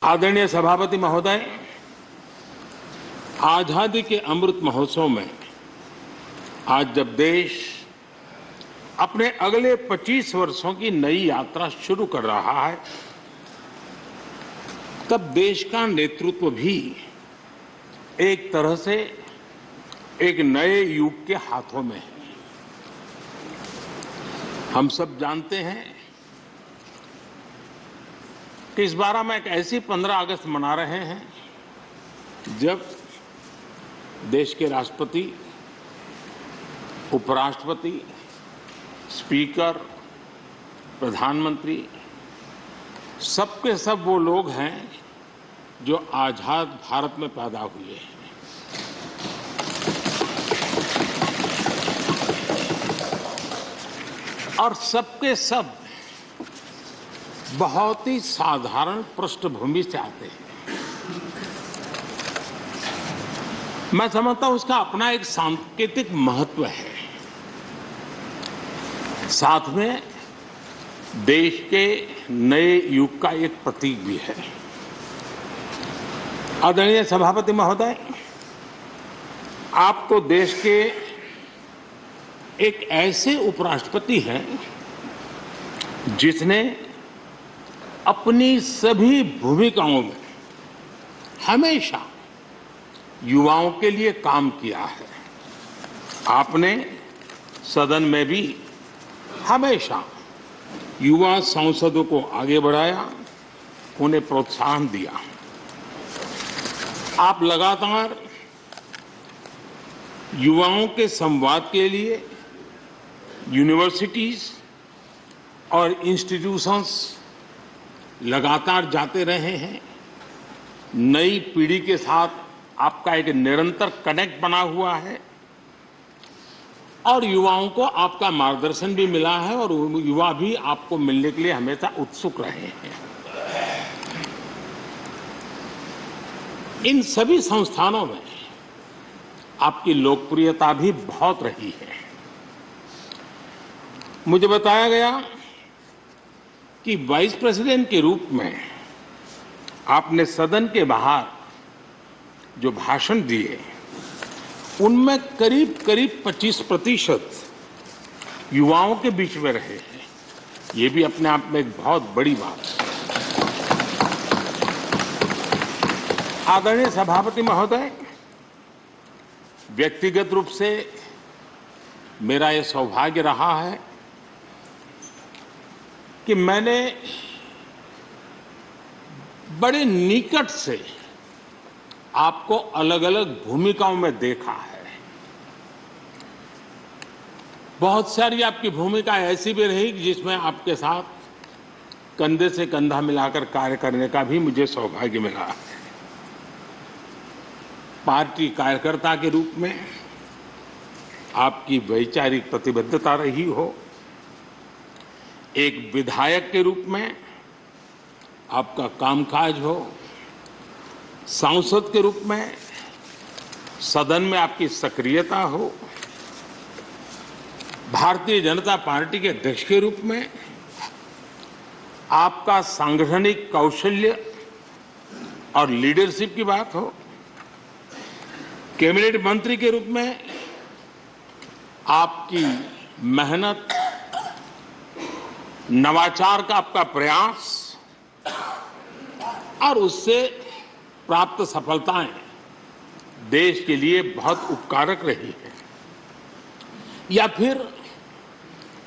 आदरणीय सभापति महोदय, आजादी के अमृत महोत्सव में आज जब देश अपने अगले 25 वर्षों की नई यात्रा शुरू कर रहा है, तब देश का नेतृत्व भी एक तरह से एक नए युग के हाथों में है। हम सब जानते हैं कि इस बार हम एक ऐसी 15 अगस्त मना रहे हैं जब देश के राष्ट्रपति, उपराष्ट्रपति, स्पीकर, प्रधानमंत्री सबके सब वो लोग हैं जो आजाद भारत में पैदा हुए हैं। और सबके सब बहुत ही साधारण पृष्ठभूमि से आते हैं। मैं समझता हूं उसका अपना एक सांकेतिक महत्व है, साथ में देश के नए युग का एक प्रतीक भी है। आदरणीय सभापति महोदय, आप तो देश के एक ऐसे उपराष्ट्रपति हैं जिसने अपनी सभी भूमिकाओं में हमेशा युवाओं के लिए काम किया है। आपने सदन में भी हमेशा युवा सांसदों को आगे बढ़ाया, उन्हें प्रोत्साहन दिया। आप लगातार युवाओं के संवाद के लिए यूनिवर्सिटीज और इंस्टीट्यूशंस लगातार जाते रहे हैं। नई पीढ़ी के साथ आपका एक निरंतर कनेक्ट बना हुआ है और युवाओं को आपका मार्गदर्शन भी मिला है और युवा भी आपको मिलने के लिए हमेशा उत्सुक रहे हैं। इन सभी संस्थानों में आपकी लोकप्रियता भी बहुत रही है। मुझे बताया गया कि वाइस प्रेसिडेंट के रूप में आपने सदन के बाहर जो भाषण दिए, उनमें करीब करीब 25% युवाओं के बीच में रहे हैं। ये भी अपने आप में एक बहुत बड़ी बात है। आदरणीय सभापति महोदय, व्यक्तिगत रूप से मेरा यह सौभाग्य रहा है कि मैंने बड़े निकट से आपको अलग अलग भूमिकाओं में देखा है। बहुत सारी आपकी भूमिका ऐसी भी रही जिसमें आपके साथ कंधे से कंधा मिलाकर कार्य करने का भी मुझे सौभाग्य मिला है। पार्टी कार्यकर्ता के रूप में आपकी वैचारिक प्रतिबद्धता रही हो, एक विधायक के रूप में आपका कामकाज हो, सांसद के रूप में सदन में आपकी सक्रियता हो, भारतीय जनता पार्टी के अध्यक्ष के रूप में आपका सांगठनिक कौशल्य और लीडरशिप की बात हो, कैबिनेट मंत्री के रूप में आपकी मेहनत, नवाचार का आपका प्रयास और उससे प्राप्त सफलताएं देश के लिए बहुत उपकारक रही है, या फिर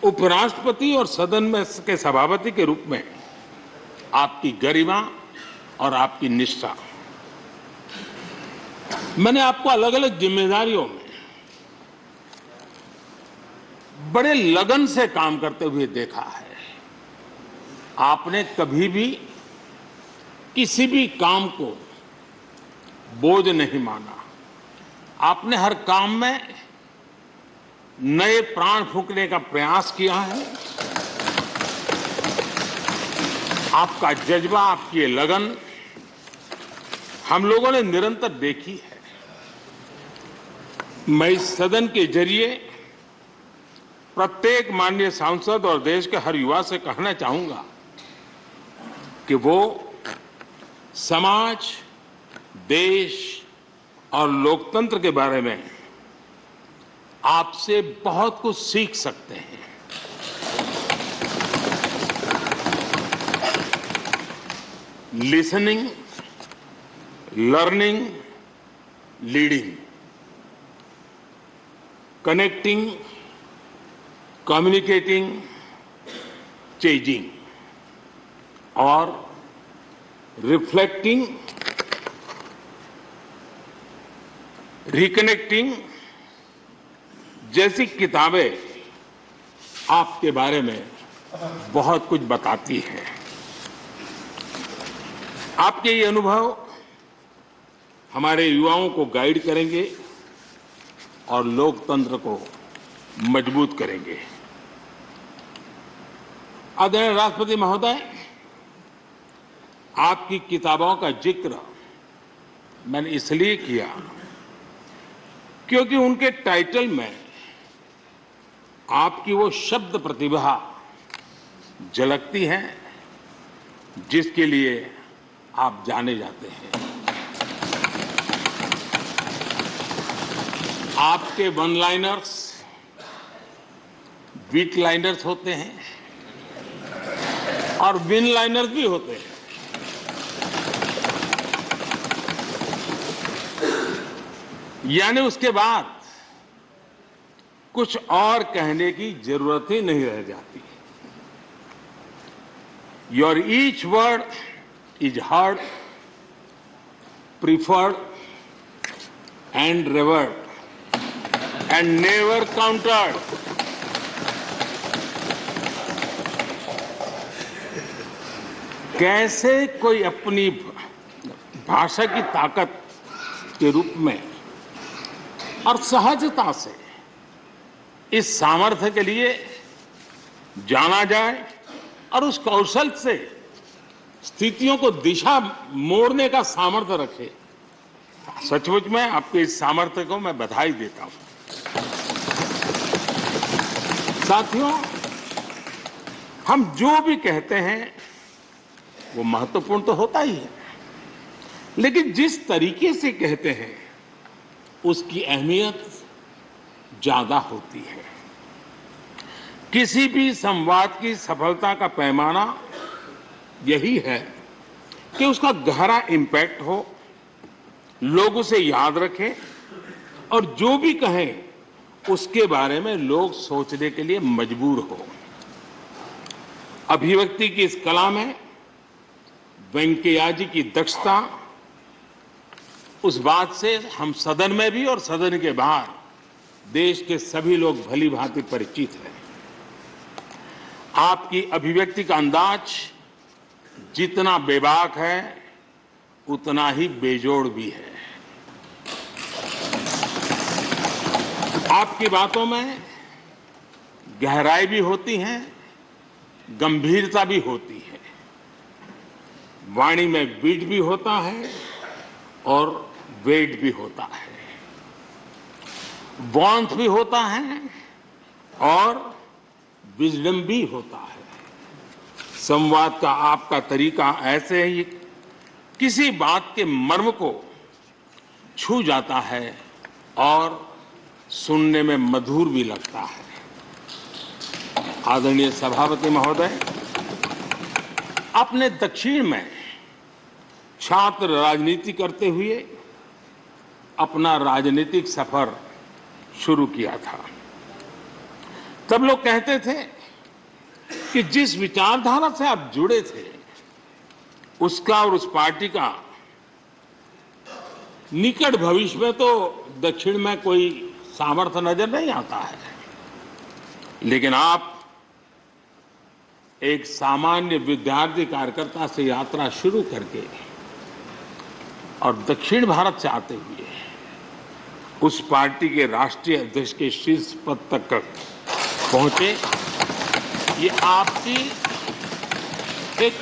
उपराष्ट्रपति और सदन में के सभापति के रूप में आपकी गरिमा और आपकी निष्ठा। मैंने आपको अलग अलग जिम्मेदारियों में बड़े लगन से काम करते हुए देखा है। आपने कभी भी किसी भी काम को बोझ नहीं माना। आपने हर काम में नए प्राण फूंकने का प्रयास किया है। आपका जज्बा, आपकी लगन हम लोगों ने निरंतर देखी है। मैं इस सदन के जरिए प्रत्येक माननीय सांसद और देश के हर युवा से कहना चाहूंगा कि वो समाज, देश और लोकतंत्र के बारे में आपसे बहुत कुछ सीख सकते हैं। Listening, learning, leading, connecting, communicating, changing और रिफ्लेक्टिंग, रिकनेक्टिंग जैसी किताबें आपके बारे में बहुत कुछ बताती हैं। आपके ये अनुभव हमारे युवाओं को गाइड करेंगे और लोकतंत्र को मजबूत करेंगे। आदरणीय राष्ट्रपति महोदय, आपकी किताबों का जिक्र मैंने इसलिए किया क्योंकि उनके टाइटल में आपकी वो शब्द प्रतिभा झलकती है जिसके लिए आप जाने जाते हैं। आपके वन लाइनर्स, बीट लाइनर्स होते हैं और विन लाइनर्स भी होते हैं। यानी उसके बाद कुछ और कहने की जरूरत ही नहीं रह जाती। Your each word is heard, preferred and revered and never countered. कैसे कोई अपनी भाषा की ताकत के रूप में और सहजता से इस सामर्थ्य के लिए जाना जाए और उस कौशल से स्थितियों को दिशा मोड़ने का सामर्थ्य रखे। सचमुच में आपके इस सामर्थ्य को मैं बधाई देता हूं। साथियों, हम जो भी कहते हैं वो महत्वपूर्ण तो होता ही है, लेकिन जिस तरीके से कहते हैं उसकी अहमियत ज्यादा होती है। किसी भी संवाद की सफलता का पैमाना यही है कि उसका गहरा इम्पैक्ट हो, लोग उसे याद रखें और जो भी कहें उसके बारे में लोग सोचने के लिए मजबूर हो। अभिव्यक्ति की इस कला में वेंकैया जी की दक्षता, उस बात से हम सदन में भी और सदन के बाहर देश के सभी लोग भली भांति परिचित हैं। आपकी अभिव्यक्ति का अंदाज जितना बेबाक है उतना ही बेजोड़ भी है। आपकी बातों में गहराई भी होती है, गंभीरता भी होती है। वाणी में बीट भी होता है और वेट भी होता है, वार्मथ भी होता है और विजडम भी होता है। संवाद का आपका तरीका ऐसे ही किसी बात के मर्म को छू जाता है और सुनने में मधुर भी लगता है। आदरणीय सभापति महोदय, आपने दक्षिण में छात्र राजनीति करते हुए अपना राजनीतिक सफर शुरू किया था। तब लोग कहते थे कि जिस विचारधारा से आप जुड़े थे उसका और उस पार्टी का निकट भविष्य में तो दक्षिण में कोई सामर्थ्य नजर नहीं आता है, लेकिन आप एक सामान्य विद्यार्थी कार्यकर्ता से यात्रा शुरू करके और दक्षिण भारत से आते हुए उस पार्टी के राष्ट्रीय अध्यक्ष के शीर्ष पद तक पहुंचे। ये आपकी एक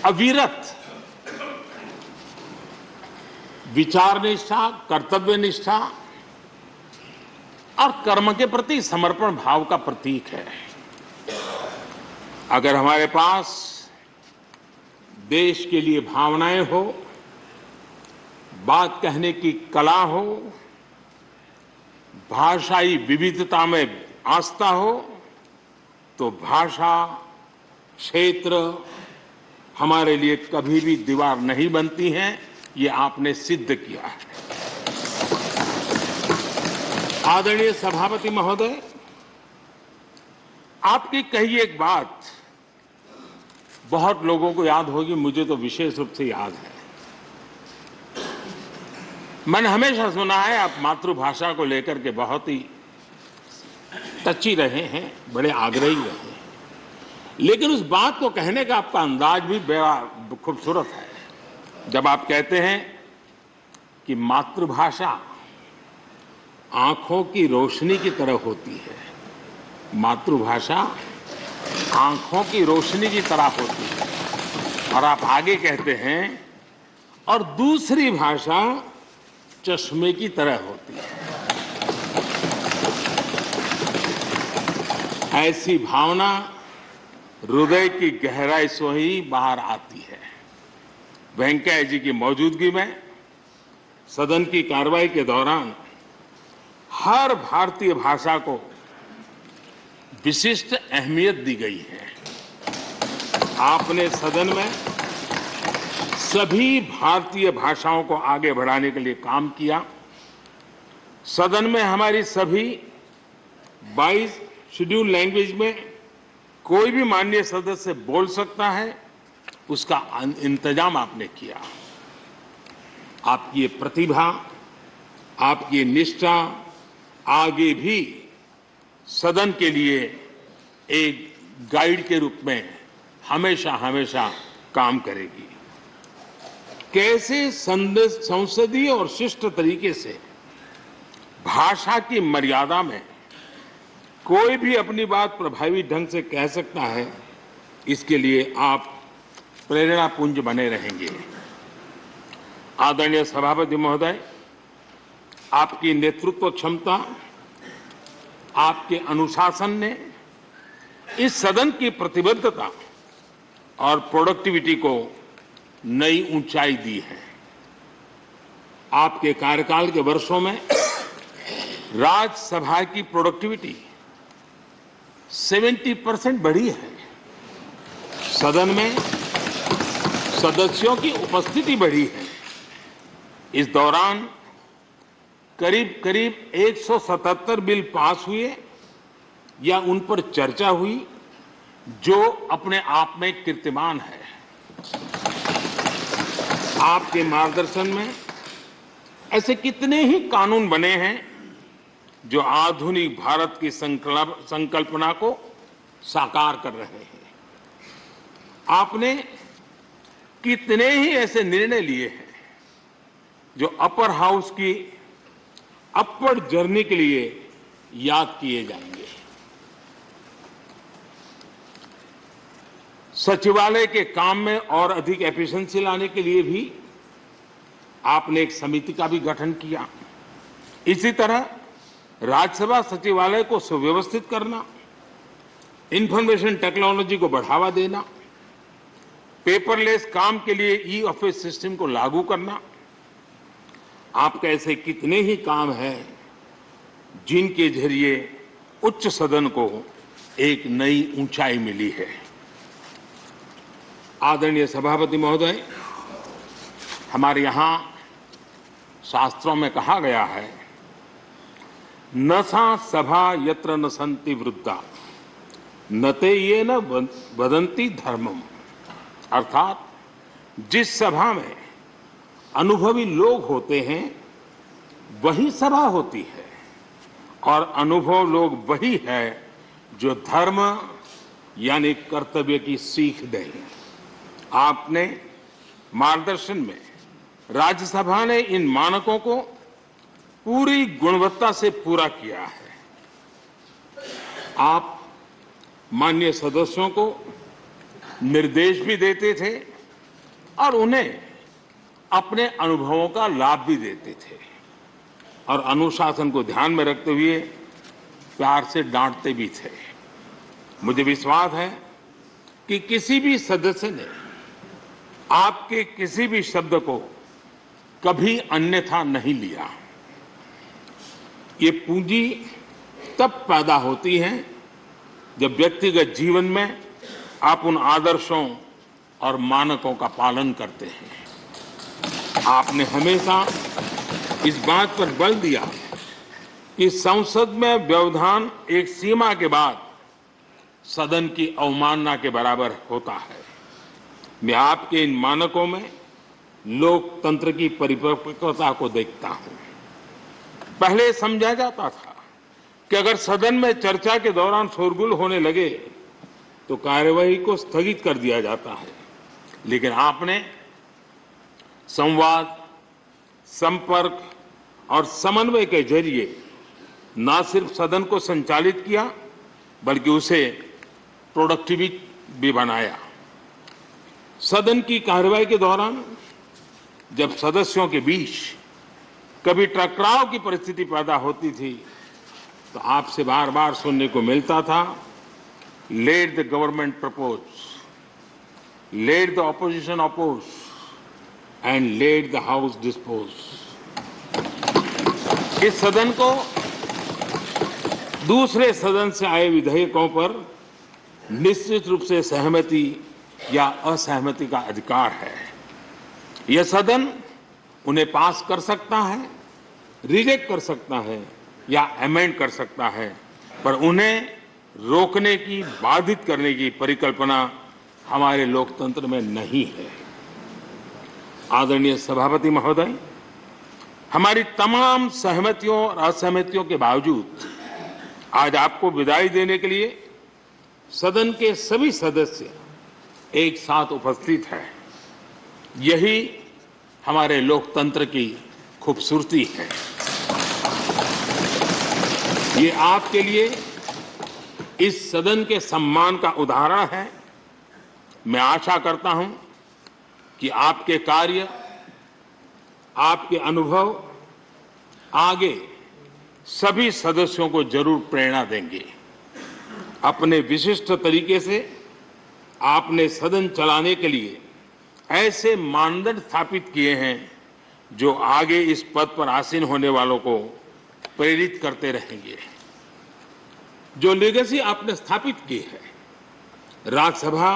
अविरत विचार निष्ठा, कर्तव्य निष्ठा और कर्म के प्रति समर्पण भाव का प्रतीक है। अगर हमारे पास देश के लिए भावनाएं हो, बात कहने की कला हो, भाषाई विविधता में आस्था हो, तो भाषा क्षेत्र हमारे लिए कभी भी दीवार नहीं बनती हैं। ये आपने सिद्ध किया है। आदरणीय सभापति महोदय, आपकी कही एक बात बहुत लोगों को याद होगी, मुझे तो विशेष रूप से याद है। मैंने हमेशा सुना है आप मातृभाषा को लेकर के बहुत ही टची रहे हैं, बड़े आग्रही रहे हैं, लेकिन उस बात को कहने का आपका अंदाज भी बड़ा खूबसूरत है। जब आप कहते हैं कि मातृभाषा आंखों की रोशनी की तरह होती है, मातृभाषा आंखों की रोशनी की तरह होती है, और आप आगे कहते हैं और दूसरी भाषा चश्मे की तरह होती है। ऐसी भावना हृदय की गहराई से ही बाहर आती है। वेंकैया जी की मौजूदगी में सदन की कार्रवाई के दौरान हर भारतीय भाषा को विशिष्ट अहमियत दी गई है। आपने सदन में सभी भारतीय भाषाओं को आगे बढ़ाने के लिए काम किया। सदन में हमारी सभी 22 शेड्यूल लैंग्वेज में कोई भी माननीय सदस्य बोल सकता है, उसका इंतजाम आपने किया। आपकी ये प्रतिभा, आपकी ये निष्ठा आगे भी सदन के लिए एक गाइड के रूप में हमेशा हमेशा काम करेगी। कैसे संसदीय और शिष्ट तरीके से भाषा की मर्यादा में कोई भी अपनी बात प्रभावी ढंग से कह सकता है, इसके लिए आप प्रेरणा पुंज बने रहेंगे। आदरणीय सभापति महोदय, आपकी नेतृत्व क्षमता, आपके अनुशासन ने इस सदन की प्रतिबद्धता और प्रोडक्टिविटी को नई ऊंचाई दी है। आपके कार्यकाल के वर्षों में राज्यसभा की प्रोडक्टिविटी 70% बढ़ी है। सदन में सदस्यों की उपस्थिति बढ़ी है। इस दौरान करीब करीब 177 बिल पास हुए या उन पर चर्चा हुई, जो अपने आप में कीर्तिमान है। आपके मार्गदर्शन में ऐसे कितने ही कानून बने हैं जो आधुनिक भारत की संकल्पना को साकार कर रहे हैं। आपने कितने ही ऐसे निर्णय लिए हैं जो अपर हाउस की अपवर्ड जर्नी के लिए याद किए जाएंगे। सचिवालय के काम में और अधिक एफिशिएंसी लाने के लिए भी आपने एक समिति का भी गठन किया। इसी तरह राज्यसभा सचिवालय को सुव्यवस्थित करना, इंफॉर्मेशन टेक्नोलॉजी को बढ़ावा देना, पेपरलेस काम के लिए ई ऑफिस सिस्टम को लागू करना, आपके ऐसे कितने ही काम हैं जिनके जरिए उच्च सदन को एक नई ऊंचाई मिली है। आदरणीय सभापति महोदय, हमारे यहां शास्त्रों में कहा गया है, न सा सभा यत्र न सन्ति वृद्धा न ते ये न वदन्ति धर्मम। अर्थात जिस सभा में अनुभवी लोग होते हैं वही सभा होती है, और अनुभव लोग वही है जो धर्म यानी कर्तव्य की सीख दें। आपने मार्गदर्शन में राज्यसभा ने इन मानकों को पूरी गुणवत्ता से पूरा किया है। आप माननीय सदस्यों को निर्देश भी देते थे और उन्हें अपने अनुभवों का लाभ भी देते थे, और अनुशासन को ध्यान में रखते हुए प्यार से डांटते भी थे। मुझे विश्वास है कि किसी भी सदस्य ने आपके किसी भी शब्द को कभी अन्यथा नहीं लिया। ये पूंजी तब पैदा होती है जब व्यक्तिगत जीवन में आप उन आदर्शों और मानकों का पालन करते हैं। आपने हमेशा इस बात पर बल दिया कि संसद में व्यवधान एक सीमा के बाद सदन की अवमानना के बराबर होता है। मैं आपके इन मानकों में लोकतंत्र की परिपक्वता को देखता हूं। पहले समझा जाता था कि अगर सदन में चर्चा के दौरान शोरगुल होने लगे तो कार्यवाही को स्थगित कर दिया जाता है, लेकिन आपने संवाद, संपर्क और समन्वय के जरिए न सिर्फ सदन को संचालित किया बल्कि उसे प्रोडक्टिव भी बनाया। सदन की कार्यवाही के दौरान जब सदस्यों के बीच कभी टकराव की परिस्थिति पैदा होती थी तो आपसे बार बार सुनने को मिलता था, let the government propose, let the opposition oppose and let the house dispose. इस सदन को दूसरे सदन से आए विधेयकों पर निश्चित रूप से सहमति या असहमति का अधिकार है। यह सदन उन्हें पास कर सकता है, रिजेक्ट कर सकता है या अमेंड कर सकता है, पर उन्हें रोकने की, बाधित करने की परिकल्पना हमारे लोकतंत्र में नहीं है। आदरणीय सभापति महोदय, हमारी तमाम सहमतियों और असहमतियों के बावजूद आज आपको विदाई देने के लिए सदन के सभी सदस्य एक साथ उपस्थित हैं। यही हमारे लोकतंत्र की खूबसूरती है। ये आपके लिए इस सदन के सम्मान का उदाहरण है। मैं आशा करता हूं कि आपके कार्य, आपके अनुभव आगे सभी सदस्यों को जरूर प्रेरणा देंगे। अपने विशिष्ट तरीके से आपने सदन चलाने के लिए ऐसे मानदंड स्थापित किए हैं जो आगे इस पद पर आसीन होने वालों को प्रेरित करते रहेंगे। जो लेगेसी आपने स्थापित की है, राज्यसभा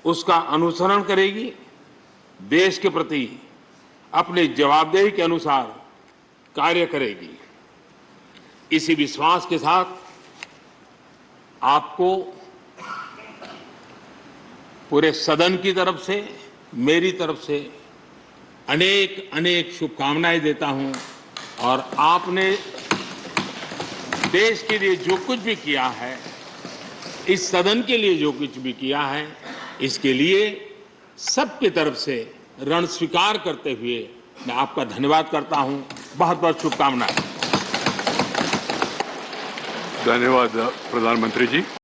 उसका अनुसरण करेगी, देश के प्रति अपनी जवाबदेही के अनुसार कार्य करेगी। इसी विश्वास के साथ आपको पूरे सदन की तरफ से, मेरी तरफ से अनेक अनेक शुभकामनाएं देता हूं और आपने देश के लिए जो कुछ भी किया है, इस सदन के लिए जो कुछ भी किया है, इसके लिए सबकी तरफ से ऋण स्वीकार करते हुए मैं आपका धन्यवाद करता हूं। बहुत बहुत शुभकामनाएं। धन्यवाद प्रधानमंत्री जी।